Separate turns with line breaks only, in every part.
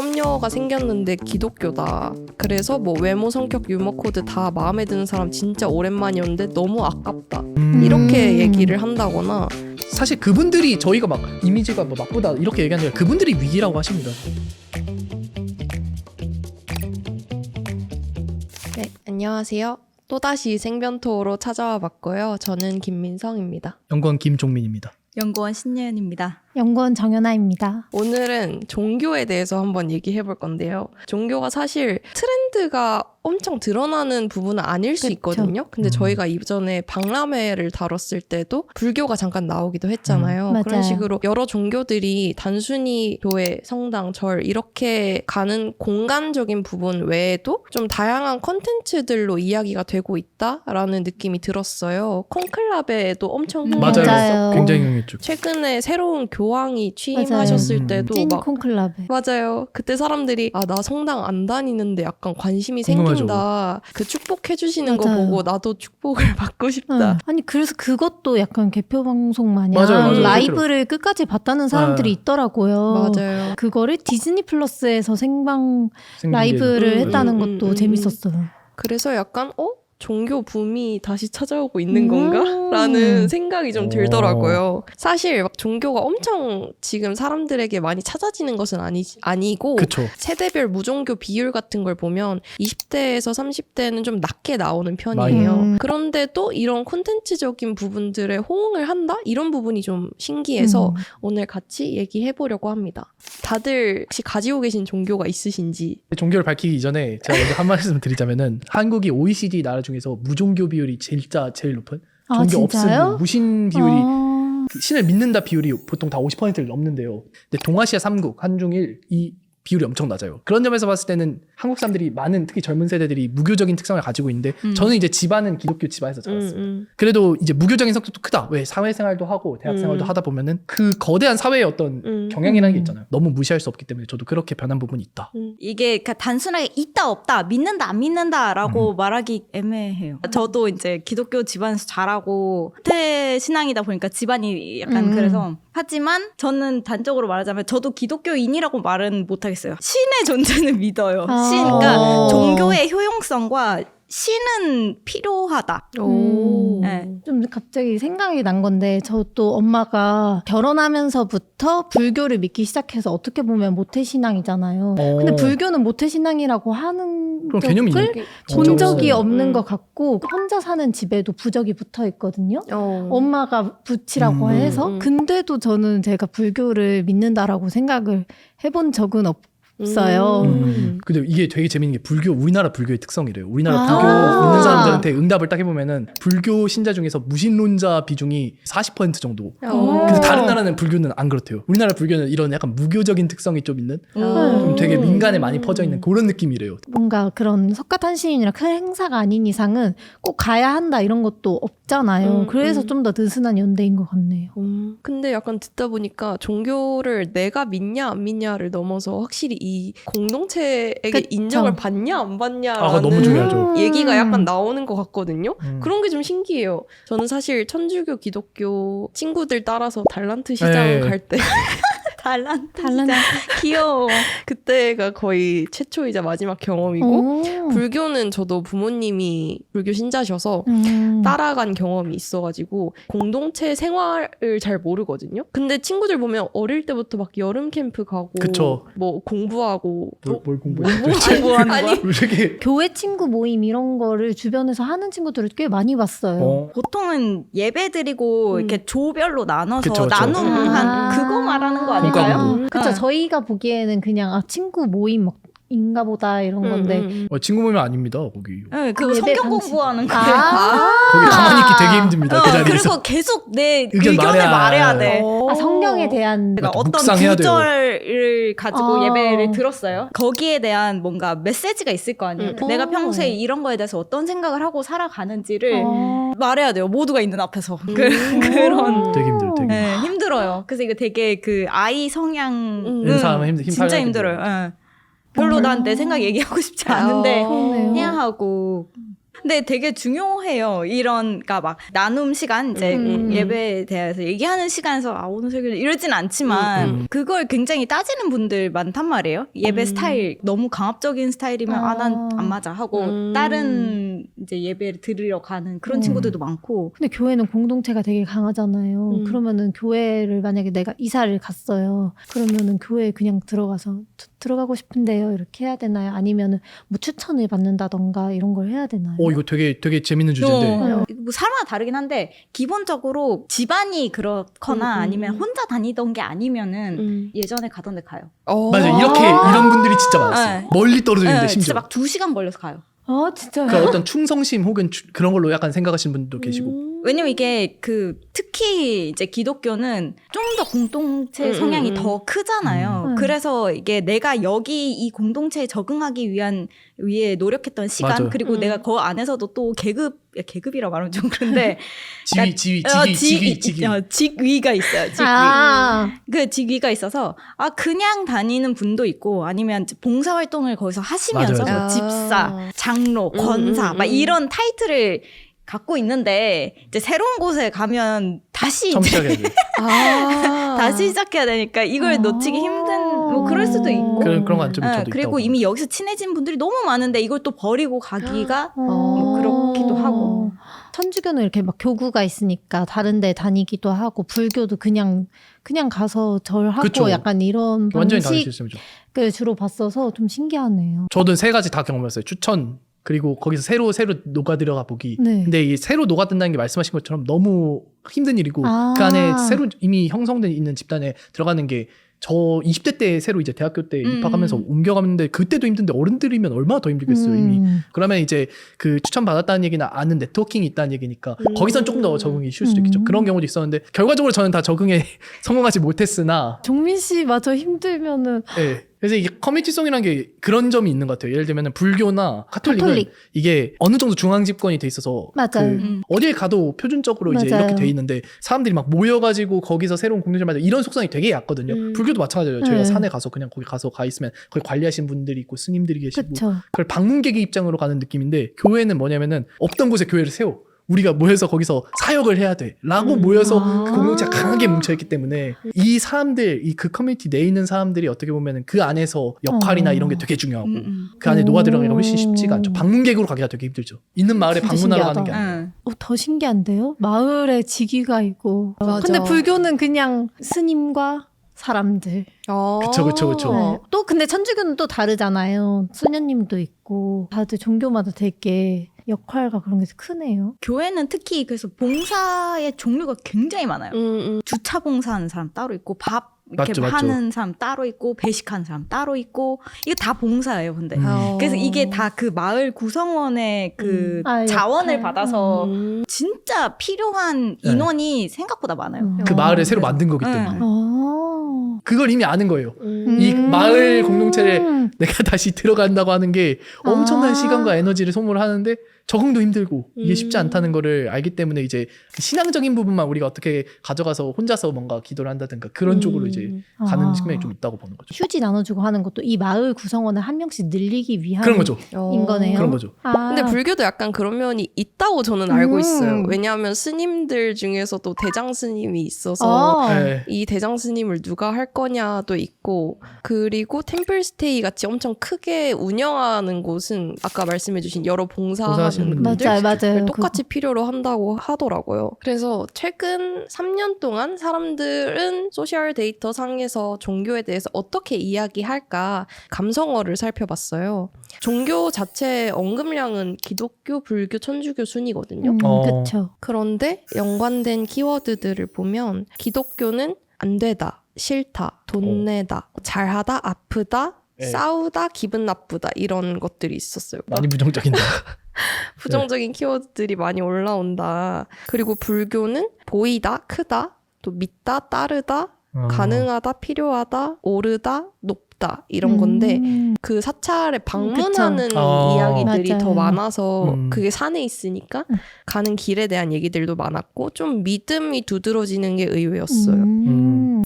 썸녀가 생겼는데 기독교다. 그래서 뭐 외모, 성격, 유머 코드 다 마음에 드는 사람 진짜 오랜만이었는데 너무 아깝다. 이렇게 얘기를 한다거나.
사실 그분들이 저희가 막 이미지가 뭐 나쁘다 이렇게 얘기하는 게 그분들이 위기라고 하십니다.
네, 안녕하세요. 또다시 생변토로 찾아와 봤고요. 저는 김민성입니다.
연구원 김종민입니다.
연구원 신예은입니다.
연구원 정연아입니다.
오늘은 종교에 대해서 한번 얘기해 볼 건데요. 종교가 사실 트렌드가 엄청 드러나는 부분은 아닐 수 있거든요. 근데 저희가 이전에 박람회를 다뤘을 때도 불교가 잠깐 나오기도 했잖아요. 그런
맞아요.
식으로 여러 종교들이 단순히 교회, 성당, 절 이렇게 가는 공간적인 부분 외에도 좀 다양한 콘텐츠들로 이야기가 되고 있다라는 느낌이 들었어요. 콘클라베에도 엄청
맞아요.
맞아요.
굉장히 유명했죠.
최근에 새로운 교황이 취임하셨을
맞아요.
때도
찐
막
콘클라베.
맞아요. 그때 사람들이 나 성당 안 다니는데 약간 관심이
궁금하죠.
생긴다. 그 축복해 주시는 거
맞아요.
보고 나도 축복을 받고 싶다.
응. 아니 그래서 그것도 약간 개표 방송 마냥
맞아요.
라이브를 끝까지 봤다는 사람들이 있더라고요.
맞아요.
그거를 디즈니 플러스에서 생방
생긴
라이브를
게.
했다는 것도 재밌었어요.
그래서 약간 종교 붐이 다시 찾아오고 있는
음.
건가? 라는 생각이 좀
오.
들더라고요. 사실 막 종교가 엄청 지금 사람들에게 많이 찾아지는 것은 아니고
그쵸.
세대별 무종교 비율 같은 걸 보면 20대에서 30대는 좀 낮게 나오는 편이에요.
많이.
그런데도 이런 콘텐츠적인 부분들에 호응을 한다? 이런 부분이 좀 신기해서 오늘 같이 얘기해 보려고 합니다. 다들 혹시 가지고 계신 종교가 있으신지?
종교를 밝히기 이전에 제가 먼저 한 말씀 드리자면은 한국이 OECD 나라 중에서 무종교 비율이 진짜 제일 높은
아,
종교
진짜요?
없음 무신 비율이
아.
신을 믿는다 비율이 보통 다 50%를 넘는데요. 근데 동아시아 3국 한중일 이 비율이 엄청 낮아요. 그런 점에서 봤을 때는 한국 사람들이 많은 특히 젊은 세대들이 무교적인 특성을 가지고 있는데 저는 이제 집안은 기독교 집안에서 자랐어요. 그래도 이제 무교적인 성격도 크다. 왜 사회생활도 하고 대학생활도 하다 보면은 그 거대한 사회의 어떤 경향이라는 게 있잖아요. 너무 무시할 수 없기 때문에 저도 그렇게 변한 부분이 있다.
이게 그러니까 단순하게 있다 없다 믿는다 안 믿는다라고 말하기 애매해요. 저도 이제 기독교 집안에서 자라고 후퇴 신앙이다 보니까 집안이 약간 그래서 하지만 저는 단적으로 말하자면 저도 기독교인이라고 말은 못하겠어요. 신의 존재는 믿어요. 신, 그러니까 종교의 효용성과 신은 필요하다.
오.
네.
좀 갑자기 생각이 난 건데 저도 엄마가 결혼하면서부터 불교를 믿기 시작해서 어떻게 보면 모태신앙이잖아요. 근데 불교는 모태신앙이라고 하는
그럼 개념이
적을
있네.
본 적이
없어요.
없는 것 같고 혼자 사는 집에도 부적이 붙어 있거든요.
어.
엄마가 붙이라고 해서 근데도 저는 제가 불교를 믿는다라고 생각을 해본 적은 없어요.
근데 이게 되게 재밌는 게 우리나라 불교의 특성이래요. 우리나라
아.
불교 믿는 사람들한테 응답을 딱 해보면은 불교 신자 중에서 무신론자 비중이 40% 정도. 근데 다른 나라는 불교는 안 그렇대요. 우리나라 불교는 이런 약간 무교적인 특성이 좀 있는 좀 되게 민간에 많이 퍼져 있는 그런 느낌이래요.
뭔가 그런 석가탄신이나 큰 행사가 아닌 이상은 꼭 가야 한다 이런 것도 없잖아요. 그래서 좀 더 느슨한 연대인 것 같네요.
근데 약간 듣다 보니까 종교를 내가 믿냐 안 믿냐를 넘어서 확실히 이 공동체에게
그쵸.
인정을 받냐 안
아,
받냐라는
그거 너무 중요하죠.
얘기가 약간 나오는 것 같거든요.
그런
게 좀 신기해요. 저는 사실 천주교, 기독교 친구들 따라서 달란트 시장
네.
갈 때
달란트.
귀여워. 그때가 거의 최초이자 마지막 경험이고 불교는 저도 부모님이 불교 신자셔서 따라간 경험이 있어가지고 공동체 생활을 잘 모르거든요. 근데 친구들 보면 어릴 때부터 막 여름 캠프 가고
그쵸.
뭐 공부하고
뭘 공부해?
아니
왜 이렇게
교회 친구 모임 이런 거를 주변에서 하는 친구들을 꽤 많이 봤어요.
보통은 예배 드리고 이렇게 조별로 나눠서
그쵸, 그쵸.
나눔한 그거 말하는 거 아닐까요?
공과금도.
그쵸.
네.
저희가 보기에는 그냥 친구 모임 인가 보다 이런 건데
친구 모임 아닙니다 거기.
네, 그거
예배
성경
방식.
공부하는 거예요.
거기 가만히 있기 되게 힘듭니다. 그 자리에서.
그리고 계속 내
의견
의견을 말해야 돼.
성경에 대한
내가
맞다,
어떤
묵상해야 돼요.
구절을 가지고
아.
예배를 들었어요. 거기에 대한 뭔가 메시지가 있을 거 아니에요. 내가 평소에 이런 거에 대해서 어떤 생각을 하고 살아가는지를 말해야 돼요. 모두가 있는 앞에서. 그런
되게 힘들어. 되게.
네, 힘들어요. 그래서 이거 되게 그 아이 성향은
인사하면 힘
진짜
팔려야
힘들어요. 예. 별로 난 내 생각 얘기하고 싶지 않은데
그러네요.
그냥 하고 근데 되게 중요해요. 이런, 그러니까 막 나눔 시간, 이제 예배에 대해서 얘기하는 시간에서 오늘 설교 이러진 않지만 그걸 굉장히 따지는 분들 많단 말이에요. 예배 스타일 너무 강압적인 스타일이면 난 안 맞아 하고 다른 이제 예배를 들으러 가는 그런 친구들도 많고.
근데 교회는 공동체가 되게 강하잖아요. 그러면은 교회를 만약에 내가 이사를 갔어요. 그러면은 교회에 그냥 들어가서 들어가고 싶은데요. 이렇게 해야 되나요? 아니면은 뭐 추천을 받는다던가 이런 걸 해야 되나요?
이거 되게 재밌는 주제인데.
뭐 사람마다 다르긴 한데 기본적으로 집안이 그렇거나 아니면 혼자 다니던 게 아니면은 예전에 가던 데 가요.
맞아, 이런 분들이 진짜 많았어요.
네.
멀리 떨어져 있는데
진짜
심지어.
막 2시간 걸려서 가요.
아 진짜요?
그러니까 어떤 충성심 혹은 그런 걸로 약간 생각하시는 분도 계시고.
왜냐면 이게 특히 이제 기독교는 좀 더 공동체 성향이 더 크잖아요. 그래서 이게 내가 여기 이 공동체에 적응하기 위해 노력했던 시간,
맞아요.
그리고 내가 그 안에서도 또 계급이라고 말하면 좀 그런데 직위가 있어요. 그 직위가 있어서 그냥 다니는 분도 있고 아니면 봉사활동을 거기서 하시면서
맞아요.
뭐 집사, 장로, 권사 막 이런 타이틀을 갖고 있는데 이제 새로운 곳에 가면 다시
처음
이제
시작해야 돼.
다시 시작해야 되니까 이걸 놓치기 힘든 뭐 그럴 수도 있고
그런 관점이 저도 있다고.
그리고 이미 여기서 친해진 분들이 너무 많은데 이걸 또 버리고 가기가 뭐 그렇기도 하고.
천주교는 이렇게 막 교구가 있으니까 다른 데 다니기도 하고 불교도 그냥 가서 절하고
그쵸.
약간 이런
완전히 다른
방식을
시스템이죠.
주로 봤어서 좀 신기하네요.
저도 3가지 다 경험했어요. 추천, 그리고 거기서 새로 녹아들어가 보기.
네.
근데 이 새로 녹아든다는 게 말씀하신 것처럼 너무 힘든 일이고 그 안에 새로 이미 형성돼 있는 집단에 들어가는 게 저 20대 때 새로 이제 대학교 때 입학하면서 옮겨갔는데 그때도 힘든데 어른들이면 얼마나 더 힘들겠어요 이미. 그러면 이제 그 추천 받았다는 얘기는 아는 네트워킹이 있다는 얘기니까 거기선 조금 더 적응이 쉬울 수도 있겠죠. 그런 경우도 있었는데 결과적으로 저는 다 적응에 성공하지 못했으나.
종민 씨 마저 힘들면은
네. 그래서 이게 커뮤니티성이라는 게 그런 점이 있는 것 같아요. 예를 들면 불교나 가톨릭은 이게 어느 정도 중앙 집권이 돼 있어서
맞아요.
어딜 가도 표준적으로 이제
맞아요.
이렇게 돼 있는데 사람들이 막 모여가지고 거기서 새로운 공동체를 만들 이런 속성이 되게 얕거든요. 불교도 마찬가지예요. 저희가 산에 가서 그냥 거기 가서 가 있으면 거기 관리하시는 분들이 있고 스님들이 계시고
그쵸.
그걸 방문객의 입장으로 가는 느낌인데 교회는 뭐냐면은 없던 곳에 교회를 세워. 우리가 모여서 거기서 사역을 해야 돼 라고 모여서 그 공동체가 강하게 뭉쳐있기 때문에 이 사람들, 그 커뮤니티 내에 있는 사람들이 어떻게 보면 그 안에서 역할이나 이런 게 되게 중요하고 그 안에 녹아들어가기가 훨씬 쉽지가 않죠. 방문객으로 가기가 되게 힘들죠. 있는 마을에 방문하러 가는 게 아니에요.
더 신기한데요? 마을에 직위가 있고.
맞아.
근데 불교는 그냥 스님과 사람들.
그쵸.
네. 또 근데 천주교는 또 다르잖아요. 수녀님도 있고 다들 종교마다 되게 역할과 그런 게 크네요.
교회는 특히 그래서 봉사의 종류가 굉장히 많아요. 주차 봉사하는 사람 따로 있고 밥 이렇게
맞죠.
하는 사람 따로 있고 배식하는 사람 따로 있고 이게 다 봉사예요. 근데 그래서 이게 다 그 마을 구성원의 그 자원을
역할.
받아서 진짜 필요한 인원이 생각보다 많아요.
그 마을을 새로 만든 거기 때문에 그걸 이미 아는 거예요. 이 마을 공동체를 내가 다시 들어간다고 하는 게 엄청난 시간과 에너지를 소모하는데 적응도 힘들고 이게 쉽지 않다는 거를 알기 때문에 이제 신앙적인 부분만 우리가 어떻게 가져가서 혼자서 뭔가 기도를 한다든가 그런 쪽으로 이제 가는 측면이 좀 있다고 보는 거죠.
휴지 나눠주고 하는 것도 이 마을 구성원을 한 명씩 늘리기 위한
그런 거죠.
인 거네요.
그런 거죠.
근데 불교도 약간 그런 면이 있다고 저는 알고 있어요. 왜냐하면 스님들 중에서도 대장 스님이 있어서
네.
이 대장 스님을 누가 할 거냐도 있고, 그리고 템플스테이 같이 엄청 크게 운영하는 곳은 아까 말씀해주신 여러 봉사하는 분들
맞아요.
똑같이 필요로 한다고 하더라고요. 그래서 최근 3년 동안 사람들은 소셜 데이터 상에서 종교에 대해서 어떻게 이야기할까 감성어를 살펴봤어요. 종교 자체 언급량은 기독교, 불교, 천주교 순이거든요.
그렇죠.
그런데 연관된 키워드들을 보면 기독교는 안 되다, 싫다, 돈 내다, 잘하다, 아프다, 싸우다, 기분 나쁘다 이런 것들이 있었어요.
많이 부정적인데.
부정적인 키워드들이 많이 올라온다. 그리고 불교는 보이다, 크다, 또 믿다, 따르다, 가능하다, 필요하다, 오르다, 높다 이런 건데 그 사찰에 방문하는 이야기들이
맞아요.
더 많아서 그게 산에 있으니까 가는 길에 대한 얘기들도 많았고 좀 믿음이 두드러지는 게 의외였어요.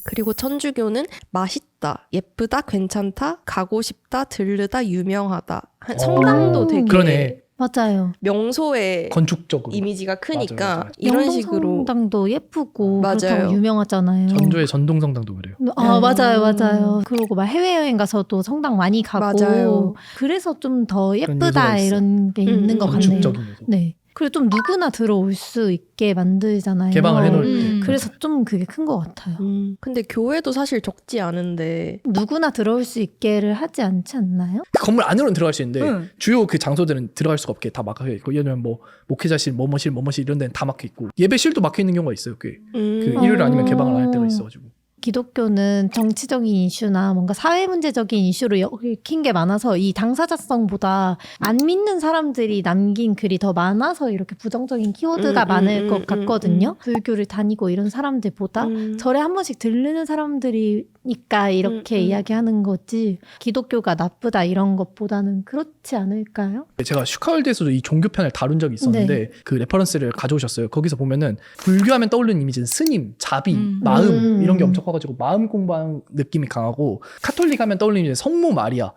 그리고 천주교는 맛있다, 예쁘다, 괜찮다, 가고 싶다, 들르다, 유명하다. 성당도 되게
그러네.
맞아요.
명소의
건축적으로
이미지가 크니까
맞아요.
이런 식으로
영동성당도 예쁘고
맞아요.
그렇다고 유명하잖아요.
전주의 전동성당도 그래요.
아, 맞아요. 그러고 막 해외여행 가서도 성당 많이 가고
맞아요.
그래서 좀 더
요소가
예쁘다
있어요.
이런 게 있는 것 같네요.
건축적인 요소.
네. 그리고 좀 누구나 들어올 수 있게 만들잖아요.
개방을 해놓을 때.
그래서 좀 그게 큰 것 같아요.
근데 교회도 사실 적지 않은데
누구나 들어올 수 있게를 하지 않지 않나요?
그 건물 안으로는 들어갈 수 있는데
응.
주요 그 장소들은 들어갈 수가 없게 다 막혀 있고 예를 들면 뭐 목회자실, 뭐뭐실 이런 데는 다 막혀 있고 예배실도 막혀 있는 경우가 있어요. 그 일요일 아니면 개방을 안 할 때가 있어가지고.
기독교는 정치적인 이슈나 뭔가 사회 문제적인 이슈로 얽힌 게 많아서 이 당사자성보다 안 믿는 사람들이 남긴 글이 더 많아서 이렇게 부정적인 키워드가 많을 것 같거든요. 불교를 다니고 이런 사람들보다 절에 한 번씩 들르는 사람들이니까 이렇게 이야기하는 거지 기독교가 나쁘다 이런 것보다는 그렇지 않을까요?
제가 슈카월드에서도 이 종교편을 다룬 적이 있었는데 그 레퍼런스를 가져오셨어요. 거기서 보면은 불교하면 떠오르는 이미지는 스님, 자비, 마음 이런 게 엄청 커가지고 마음 공부하는 느낌이 강하고 카톨릭 하면 떠올리는 이제 성모 마리아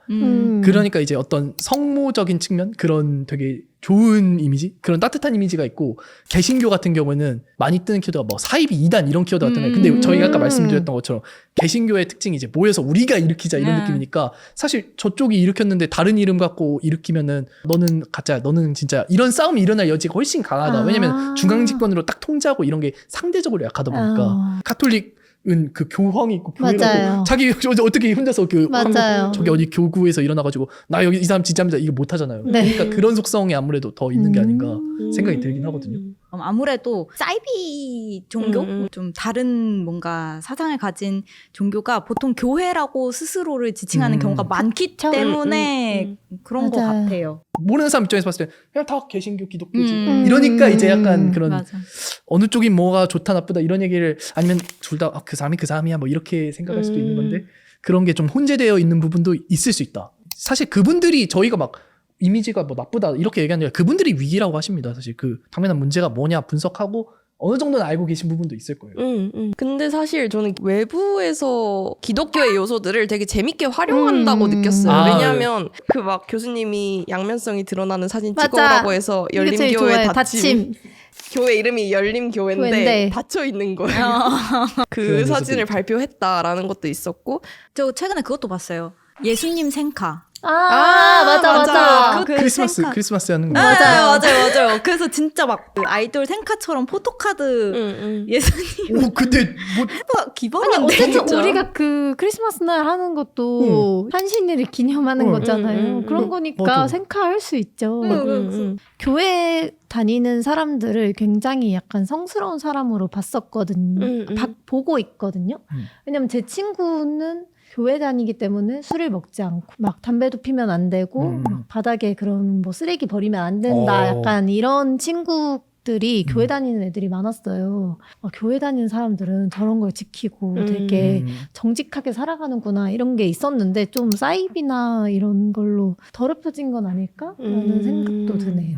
그러니까 이제 어떤 성모적인 측면 그런 되게 좋은 이미지 그런 따뜻한 이미지가 있고 개신교 같은 경우는 많이 뜨는 키워드가 뭐 사이비 이단 이런 키워드가 뜨나요? 근데 저희가 아까 말씀드렸던 것처럼 개신교의 특징이 이제 모여서 우리가 일으키자 이런 느낌이니까 사실 저쪽이 일으켰는데 다른 이름 갖고 일으키면은 너는 가짜야 너는 진짜 이런 싸움이 일어날 여지가 훨씬 강하다. 왜냐면 중앙집권으로 딱 통제하고 이런 게 상대적으로 약하다 보니까 카톨릭 은 그 교황이 있고 교회가
맞아요.
있고 자기 어떻게 혼자서 그
맞아요.
저기 어디 교구에서 일어나가지고 나 여기 이 사람 진짜입니다 이거 못하잖아요.
네.
그러니까 그런 속성이 아무래도 더 있는 게 아닌가 생각이 들긴 하거든요.
아무래도 사이비 종교? 좀 다른 뭔가 사상을 가진 종교가 보통 교회라고 스스로를 지칭하는 경우가 많기 때문에 그런 것
맞아요.
같아요.
모르는 사람 입장에서 봤을 때 그냥 다 개신교 기독교지 이러니까 이제 약간 그런
맞아.
어느 쪽이 뭐가 좋다 나쁘다 이런 얘기를 아니면 둘 다 그 사람이 그 사람이야 뭐 이렇게 생각할 수도 있는 건데 그런 게 좀 혼재되어 있는 부분도 있을 수 있다. 사실 그분들이 저희가 막 이미지가 뭐 나쁘다 이렇게 얘기하는 게 아니라 그분들이 위기라고 하십니다. 사실 그 당면한 문제가 뭐냐 분석하고 어느 정도는 알고 계신 부분도 있을 거예요.
근데 사실 저는 외부에서 기독교의 요소들을 되게 재밌게 활용한다고 느꼈어요. 왜냐하면 그 막 교수님이 양면성이 드러나는 사진
맞아.
찍어오라고 해서
이게 제일
열림교회
좋아요.
닫힘. 교회 이름이 열림교회인데
교회인데.
닫혀 있는 거예요. 그 사진을 발표했다라는 것도 있었고
저 최근에 그것도 봤어요. 예수님 생카.
맞아.
그
크리스마스
생카.
크리스마스 하는 거.
맞아요. 그래서 진짜 막그 아이돌 생카처럼 포토카드 예수님
오 근데 뭐
기본인데.
아니 어쨌든
진짜.
우리가 그 크리스마스 날 하는 것도 한신일을 기념하는 거잖아요. 그런 거니까
맞아.
생카할 수 있죠. 교회 다니는 사람들을 굉장히 약간 성스러운 사람으로 봤었거든요. 보고 있거든요. 왜냐면 제 친구는 교회 다니기 때문에 술을 먹지 않고 막 담배도 피면 안 되고 막 바닥에 그런 뭐 쓰레기 버리면 안 된다. 약간 이런 친구들이 교회 다니는 애들이 많았어요. 교회 다니는 사람들은 저런 걸 지키고 되게 정직하게 살아가는구나 이런 게 있었는데 좀 사이비나 이런 걸로 더럽혀진 건 아닐까라는 생각도 드네요.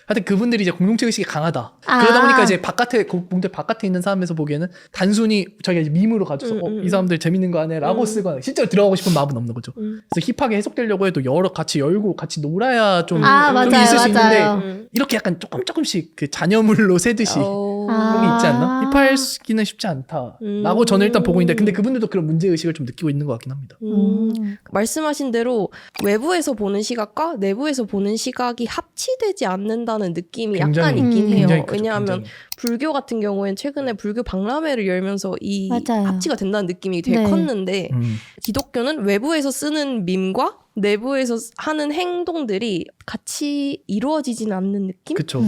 하여튼 그분들이 이제 공동체 의식이 강하다. 그러다 보니까 이제 바깥에 공동체 바깥에 있는 사람에서 보기에는 단순히 자기가 이제 밈으로 가져서 이 사람들 재밌는 거 하네라고 쓰거나 실제로 들어가고 싶은 마음은 없는 거죠. 그래서 힙하게 해석되려고 해도 여러 같이 열고 같이 놀아야 좀 있을 수 있는데 이렇게 약간 조금씩 그 잔여물로 새듯이 그런 게 있지 않나? 힙하기는 쉽지 않다라고 저는 일단 보고 있는데 근데 그분들도 그런 문제 의식을 좀 느끼고 있는 것 같긴 합니다.
말씀하신 대로 외부에서 보는 시각과 내부에서 보는 시각이 합치되지 않는다는 느낌이 약간 있긴 해요. 왜냐하면 불교 같은 경우에는 최근에 불교 박람회를 열면서 이
맞아요.
합치가 된다는 느낌이 되게 컸는데 기독교는 외부에서 쓰는 밈과 내부에서 하는 행동들이 같이 이루어지진 않는 느낌?
그렇죠.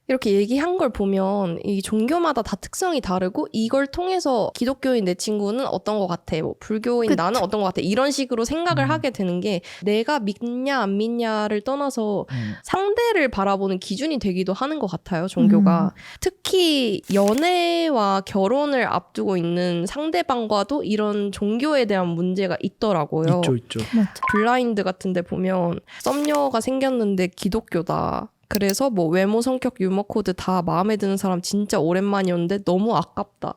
이렇게 얘기한 걸 보면 이 종교마다 다 특성이 다르고 이걸 통해서 기독교인 내 친구는 어떤 것 같아 뭐 불교인 나는 어떤 것 같아 이런 식으로 생각을 하게 되는 게 내가 믿냐 안 믿냐를 떠나서 상대를 바라보는 기준이 되기도 하는 것 같아요. 종교가 특히 연애와 결혼을 앞두고 있는 상대방과도 이런 종교에 대한 문제가 있더라고요.
있죠.
맞아.
블라인드 같은 데 보면 썸녀가 생겼는데 기독교다. 그래서 뭐 외모, 성격, 유머 코드 다 마음에 드는 사람 진짜 오랜만이었는데 너무 아깝다.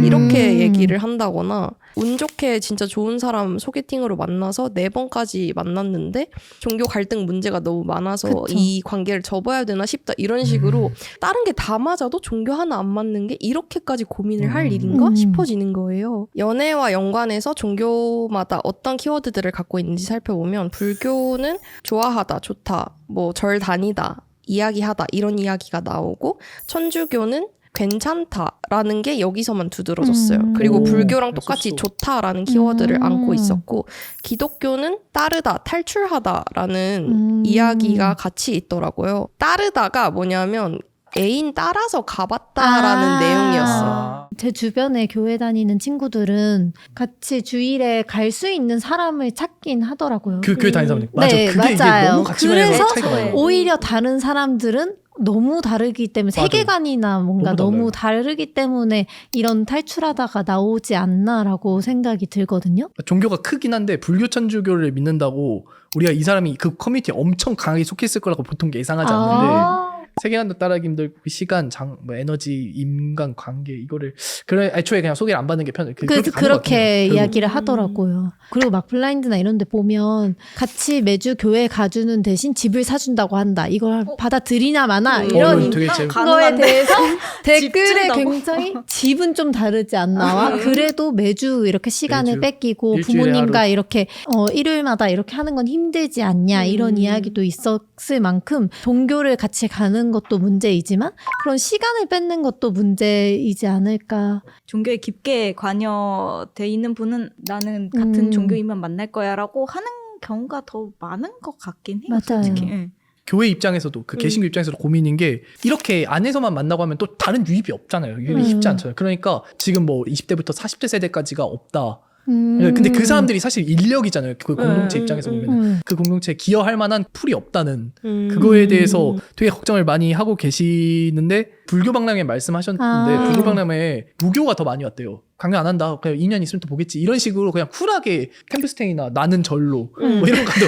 이렇게 얘기를 한다거나 운 좋게 진짜 좋은 사람 소개팅으로 만나서 4번까지 만났는데 종교 갈등 문제가 너무 많아서
그쵸.
이 관계를 접어야 되나 싶다 이런 식으로 다른 게 다 맞아도 종교 하나 안 맞는 게 이렇게까지 고민을 할 일인가 싶어지는 거예요. 연애와 연관해서 종교마다 어떤 키워드들을 갖고 있는지 살펴보면 불교는 좋아하다, 좋다, 뭐 절 다니다, 이야기하다 이런 이야기가 나오고 천주교는 괜찮다라는 게 여기서만 두드러졌어요. 그리고
오,
불교랑 똑같이
그랬었어.
좋다라는 키워드를 안고 있었고 기독교는 따르다, 탈출하다라는 이야기가 같이 있더라고요. 따르다가 뭐냐면 애인 따라서 가봤다라는 내용이었어요.
제 주변에 교회 다니는 친구들은 같이 주일에 갈 수 있는 사람을 찾긴 하더라고요.
그 교회 다니는 사람들 맞아.
네,
그게 이게
맞아요.
너무 가치관에서
그래서
차이가 많아요.
오히려 다른 사람들은 너무 다르기 때문에
맞아요.
세계관이나 뭔가
너무
너무 다르기 때문에 이런 탈출하다가 나오지 않나라고 생각이 들거든요.
종교가 크긴 한데 불교 천주교를 믿는다고 우리가 이 사람이 그 커뮤니티에 엄청 강하게 속했을 거라고 보통 예상하지 않는데 세계관도 따라하기 힘들고 시간, 뭐 에너지, 인간 관계 이거를 그래 애초에 그냥 소개를 안 받는 게 편해.
그렇게 이야기를 하더라고요. 그리고 막 블라인드나 이런 데 보면 같이 매주 교회 가주는 대신 집을 사준다고 한다. 이걸 받아들이나 마나 이런
되게
거에 대해서 댓글에
준다고?
굉장히 집은 좀 다르지 않나와 그래도 매주 이렇게 시간을
매주,
뺏기고
일주일에
부모님과
하루.
이렇게 일요일마다 이렇게 하는 건 힘들지 않냐 이런 이야기도 있었을 만큼 종교를 같이 가는 것도 문제이지만 그런 시간을 뺏는 것도 문제이지 않을까.
종교에 깊게 관여돼 있는 분은 나는 같은 종교인만 만날 거야라고 하는 경우가 더 많은 것 같긴 해요.
맞아요.
솔직히. 예.
교회 입장에서도 그 개신교 입장에서도 고민인 게 이렇게 안에서만 만나고 하면 또 다른 유입이 없잖아요. 유입이 쉽지 않잖아요. 그러니까 지금 뭐 20대부터 40대 세대까지가 없다. 근데 그 사람들이 사실 인력이잖아요. 그 공동체 입장에서 보면 그 공동체에 기여할 만한 풀이 없다는 그거에 대해서 되게 걱정을 많이 하고 계시는데 불교 박람회 말씀하셨는데 불교 박람회에 무교가 더 많이 왔대요. 강연 안 한다. 그냥 2년 있으면 또 보겠지. 이런 식으로 그냥 쿨하게 캠프스테이나 나는 절로 뭐 이런 것도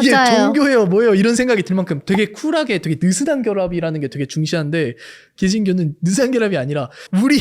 이게
맞아요.
종교예요 뭐예요 이런 생각이 들 만큼 되게 쿨하게 되게 느슨한 결합이라는 게 되게 중시한데 개신교는 느슨한 결합이 아니라 우리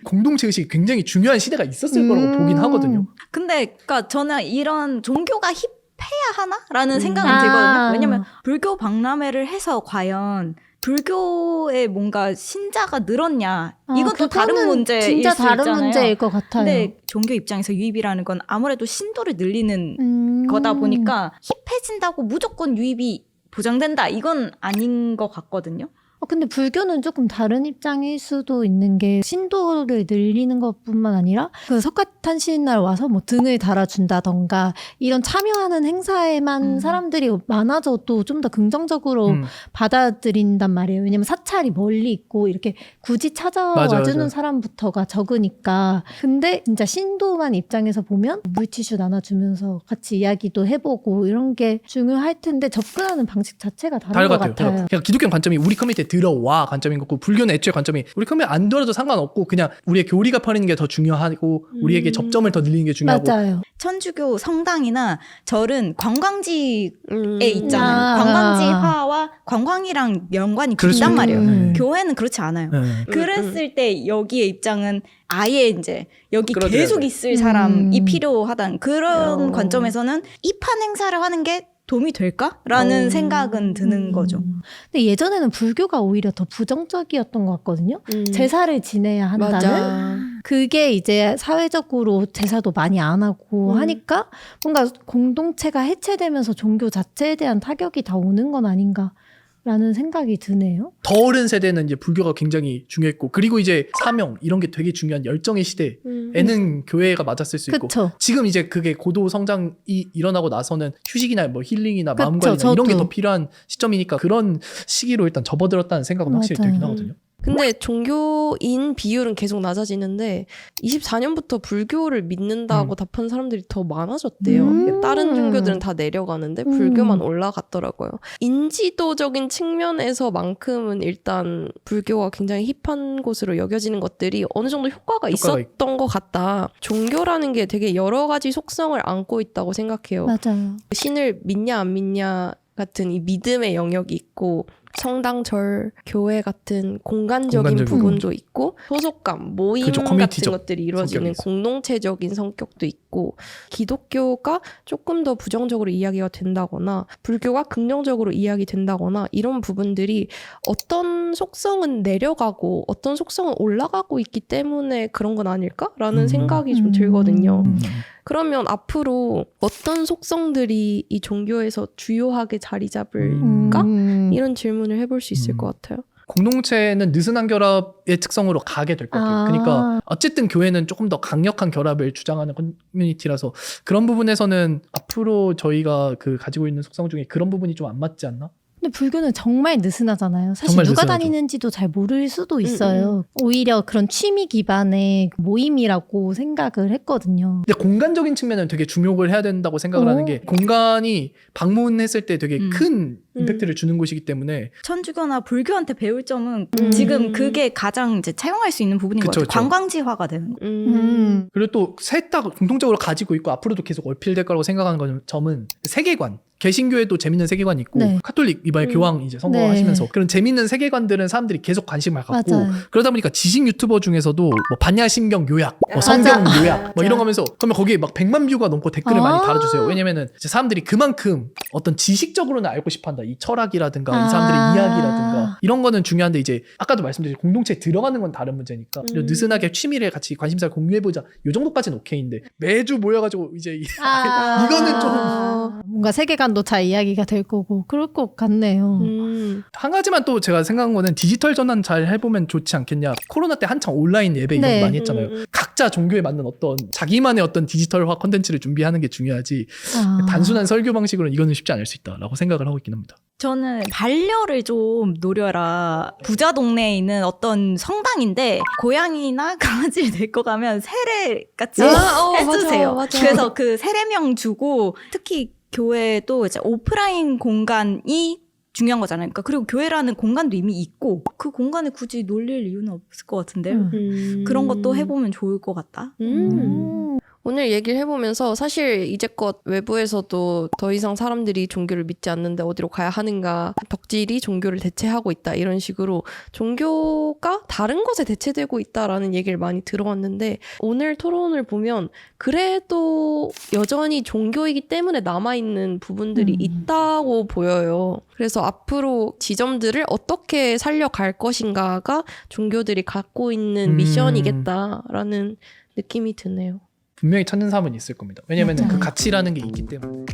공동체 의식이 굉장히 중요한 시대가 있었을 거라고 보긴 하거든요.
근데 그러니까 저는 이런 종교가 힙해야 하나라는 생각은 들거든요. 왜냐면 불교 박람회를 해서 과연 불교에 뭔가 신자가 늘었냐 이건 또 다른
그거는
문제일
진짜
수
다른
있잖아요.
문제일 것 같아요.
근데 종교 입장에서 유입이라는 건 아무래도 신도를 늘리는 거다 보니까 힙해진다고 무조건 유입이 보장된다 이건 아닌 것 같거든요.
근데 불교는 조금 다른 입장일 수도 있는 게 신도를 늘리는 것뿐만 아니라 그 석가탄신날 와서 뭐 등을 달아준다던가 이런 참여하는 행사에만 사람들이 많아져도 좀 더 긍정적으로 받아들인단 말이에요. 왜냐면 사찰이 멀리 있고 이렇게 굳이 찾아와주는
맞아요.
사람부터가 적으니까. 근데 진짜 신도만 입장에서 보면 물티슈 나눠주면서 같이 이야기도 해보고 이런 게 중요할 텐데 접근하는 방식 자체가 다른 것 같아요.
그러니까 기독교 관점이 우리 커뮤니티에 들어와 관점인 거고 불교는 애초에 관점이 우리 커뮤니티 안 들어도 상관없고 그냥 우리의 교리가 펴리는 게 더 중요하고 우리에게 접점을 더 늘리는 게 중요하고
맞아요.
천주교 성당이나 절은 관광지에 있잖아요.
아.
관광지화와 관광이랑 연관이 깊단 말이에요. 교회는 그렇지 않아요. 그랬을 때 여기의 입장은 아예 이제 여기
끌어들여야
계속
돼.
있을 사람이 필요하다는 그런 관점에서는 입한 행사를 하는 게 도움이 될까라는 생각은 드는 거죠.
근데 예전에는 불교가 오히려 더 부정적이었던 것 같거든요. 제사를 지내야 한다는.
맞아.
그게 이제 사회적으로 제사도 많이 안 하고 하니까 뭔가 공동체가 해체되면서 종교 자체에 대한 타격이 다 오는 건 아닌가라는 생각이 드네요.
더 어른 세대는 이제 불교가 굉장히 중요했고 그리고 이제 사명 이런 게 되게 중요한 열정의 시대에는 교회가 맞았을 수 있고
그쵸.
지금 이제 그게 고도 성장이 일어나고 나서는 휴식이나 뭐 힐링이나 마음
그쵸,
관리나 이런 게
저도.
더 필요한 시점이니까 그런 시기로 일단 접어들었다는 생각은 확실히
맞아요.
들긴 하거든요.
근데 종교인 비율은 계속 낮아지는데 24년부터 불교를 믿는다고 답한 사람들이 더 많아졌대요. 다른 종교들은 다 내려가는데 불교만 올라갔더라고요. 인지도적인 측면에서만큼은 일단 불교가 굉장히 힙한 곳으로 여겨지는 것들이 어느 정도 효과가 있었던 것 같다. 종교라는 게 되게 여러 가지 속성을 안고 있다고 생각해요.
맞아요.
신을 믿냐 안 믿냐 같은 이 믿음의 영역이 있고 성당, 절, 교회 같은 공간적인
공간적인
부분도 있고 소속감, 모임
그쵸,
같은
커뮤니티적
것들이 이루어지는
성격이 있어요.
공동체적인 성격도 있고 기독교가 조금 더 부정적으로 이야기가 된다거나 불교가 긍정적으로 이야기된다거나 이런 부분들이 어떤 속성은 내려가고 어떤 속성은 올라가고 있기 때문에 그런 건 아닐까라는 생각이 좀 들거든요. 그러면 앞으로 어떤 속성들이 이 종교에서 주요하게 자리 잡을까? 이런 질문을 해볼 수 있을 것 같아요.
공동체는 느슨한 결합의 특성으로 가게 될 것 같아요.
아.
그러니까 어쨌든 교회는 조금 더 강력한 결합을 주장하는 커뮤니티라서 그런 부분에서는 앞으로 저희가 그 가지고 있는 속성 중에 그런 부분이 좀 안 맞지 않나?
근데 불교는 정말 느슨하잖아요. 사실
정말
누가
느슨하죠.
다니는지도 잘 모를 수도 있어요. 오히려 그런 취미 기반의 모임이라고 생각을 했거든요.
근데 공간적인 측면은 되게 주목을 해야 된다고 생각을 하는 게 공간이 방문했을 때 되게 큰 임팩트를 주는 곳이기 때문에
천주교나 불교한테 배울 점은 지금 그게 가장 이제 차용할 수 있는 부분인 것
그쵸,
같아요.
그쵸.
관광지화가 되는 거.
그리고 또 셋 다 공통적으로 가지고 있고 앞으로도 계속 어필될 거라고 생각하는 점은 세계관. 개신교에도 재밌는 세계관이 있고
네.
카톨릭 이번에 교황 이제 선거하시면서
네.
그런 재밌는 세계관들은 사람들이 계속 관심을 갖고
맞아요.
그러다 보니까 지식 유튜버 중에서도 뭐 반야신경 요약, 뭐
맞아.
성경 요약 뭐
맞아.
이런 거 하면서 그러면 거기에 막 100만 뷰가 넘고 댓글을
아.
많이 달아주세요. 왜냐면은 이제 사람들이 그만큼 어떤 지식적으로는 알고 싶어한다. 이 철학이라든가 이 사람들의
아.
이야기라든가 이런 거는 중요한데 이제 아까도 말씀드린 공동체에 들어가는 건 다른 문제니까 그리고 느슨하게 취미를 같이 관심사를 공유해보자. 요 정도까지는 오케이인데 매주 모여가지고 이제 이거는 좀
뭔가 세계관도 잘 이야기가 될 거고 그럴 것 같네요.
한 가지만 또 제가 생각한 거는 디지털 전환 잘 해보면 좋지 않겠냐. 코로나 때 한창 온라인 예배 이런
네.
거 많이 했잖아요. 각자 종교에 맞는 어떤 자기만의 어떤 디지털화 컨텐츠를 준비하는 게 중요하지 단순한 설교 방식으로는 이거는 쉽지 않을 수 있다라고 생각을 하고 있긴 합니다.
저는 반려를 좀 노려라. 부자 동네에 있는 어떤 성당인데 고양이나 강아지를 데리고 가면 세례같이 해주세요.
맞아.
그래서 그 세례명 주고 특히 교회도 이제 오프라인 공간이 중요한 거잖아요. 그러니까 그리고 교회라는 공간도 이미 있고 그 공간에 굳이 놀릴 이유는 없을 것 같은데요. 그런 것도 해보면 좋을 것 같다.
오늘 얘기를 해보면서 사실 이제껏 외부에서도 더 이상 사람들이 종교를 믿지 않는데 어디로 가야 하는가, 덕질이 종교를 대체하고 있다 이런 식으로 종교가 다른 것에 대체되고 있다라는 얘기를 많이 들어왔는데 오늘 토론을 보면 그래도 여전히 종교이기 때문에 남아있는 부분들이 있다고 보여요. 그래서 앞으로 지점들을 어떻게 살려갈 것인가가 종교들이 갖고 있는 미션이겠다라는 느낌이 드네요.
분명히 찾는 사람은 있을 겁니다. 왜냐면
맞아요.
그 가치라는 게 있기 때문에.